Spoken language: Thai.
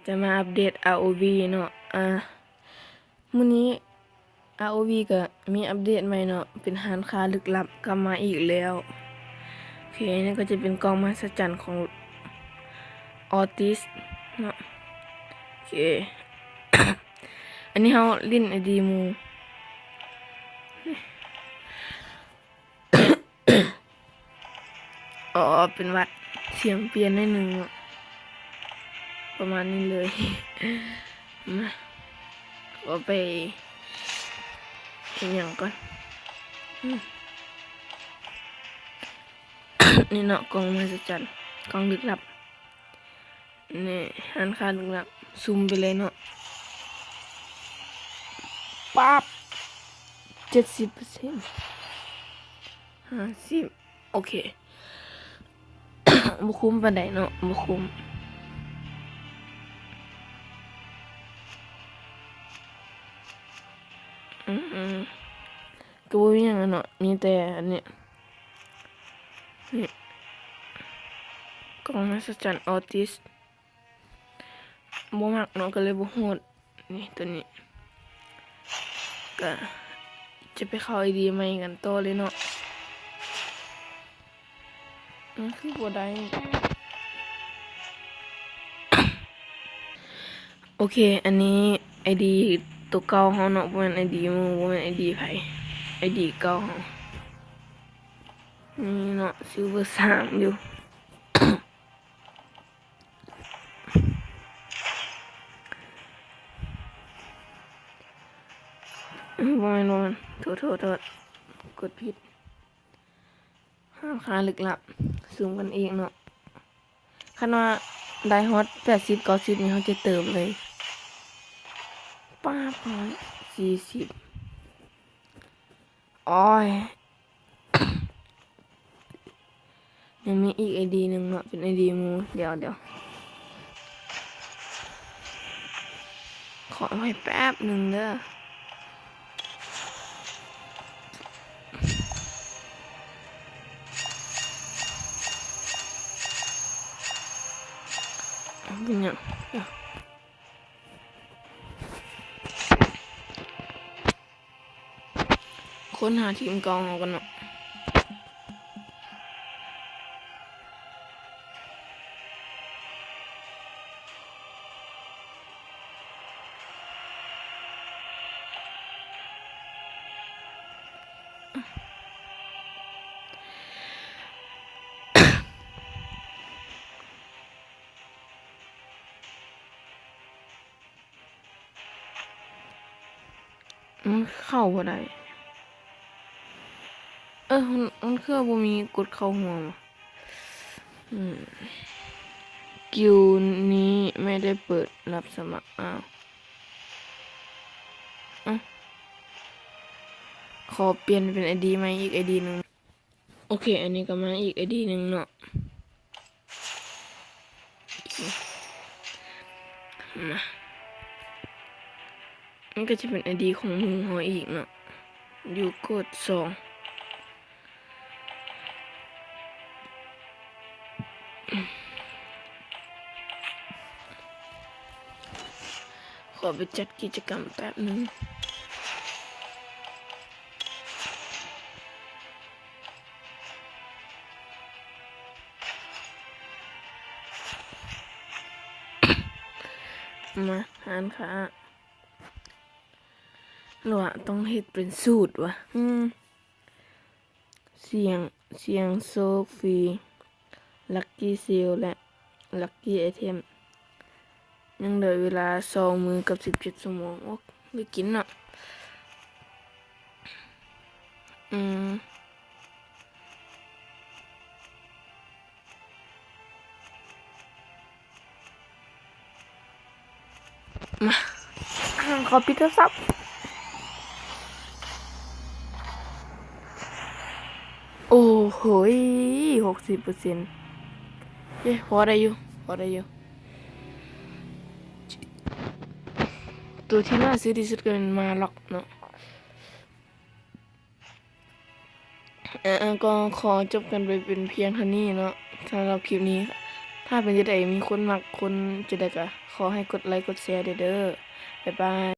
จะมาอัปเดต ROV เนาะมื้อนี้ ROV ก็มีอัปเดตใหม่เนาะเป็นหานค้าลึกลับกลับมาอีกแล้วโอเคนี่ก็จะเป็นกล่องมหัศจรรย์ของออติสเนาะโอเค อันนี้เฮาลิ้นไอดีมู อ๋อเป็นวัดเสียงเปลี่ยนได้หนึ่งประมาณนี้เลยมาก็ไปเห็นอย่างก่อน นี่เนาะกล่องมหัศจรรย์กล่องลึกลับนี่หันค่าลึกลับซูมไปเลยเนาะปั๊บ70% 50โอเค บุคุ้มปานใดเนาะบุคุ้มก็บ่มีหยังเนาะมีแต่อันนี้นี่กล่องมหัศจรรย์ออติสบ่มักเนาะก็เลยบ่โหดนี่ตัวนี้ก็จะไปเข้าไอดีใหม่กันต่อเลยเนาะคือบ่ได้โอเคอันนี้ไอดีตัวเก่าเฮาเนาะบ่แม่นไอดีมูบ่แม่นไอดีไผไอดีเก่าเฮานี่เนาะซิลเวอร์3อยู่ บ่แม่นโทษกดผิดห้ามค่าลึกลับซูมกันเองเนาะคันว่าได้ฮอต80 90นี่เฮาจะเติมเลย40อ้อยยังมีอีกไอดีหนึ่งเนาะเป็นไอดีมูเดี๋ยวขอไว้แป๊บหนึ่งเด้อเป็นยังค้นหาทีมกองกันเนาะเข้าบ่ได้มันคือบ่มีกดเข้าหัวมากิวนี้ไม่ได้เปิดรับสมัครขอเปลี่ยนเป็นไอดีใหม่อีกไอดีหนึ่งโอเคอันนี้ก็มาอีกไอดีหนึ่งเนาะมามันก็จะเป็นไอดีของมือหออีกเนาะอยู่กด2ขอไปจัดกิจกรรมแป๊บนึงมาหารค่ะหรือว่าต้องเฮ็ดเป็นสูตรวะเสียงโซฟรีลัคกี้เซลและลัคกี้ไอเทมยังเหลือเวลา2 มื้อกับ17 ชั่วโมงโอ้ได้กินเนาะมาขอปิดโทรศัพท์โอ้โห60%พอได้อยู่ตัวที่น่าซื้อที่สุดก็เป็นมาล็อกเนาะก็ขอจบกันไปเป็นเพียงเท่านี้เนาะสำหรับคลิปนี้ถ้าเป็นจะได้มีคนมักคนจะได้ก็ข ขอให้กดไลค์กดแชร์เด้อบ๊ายบาย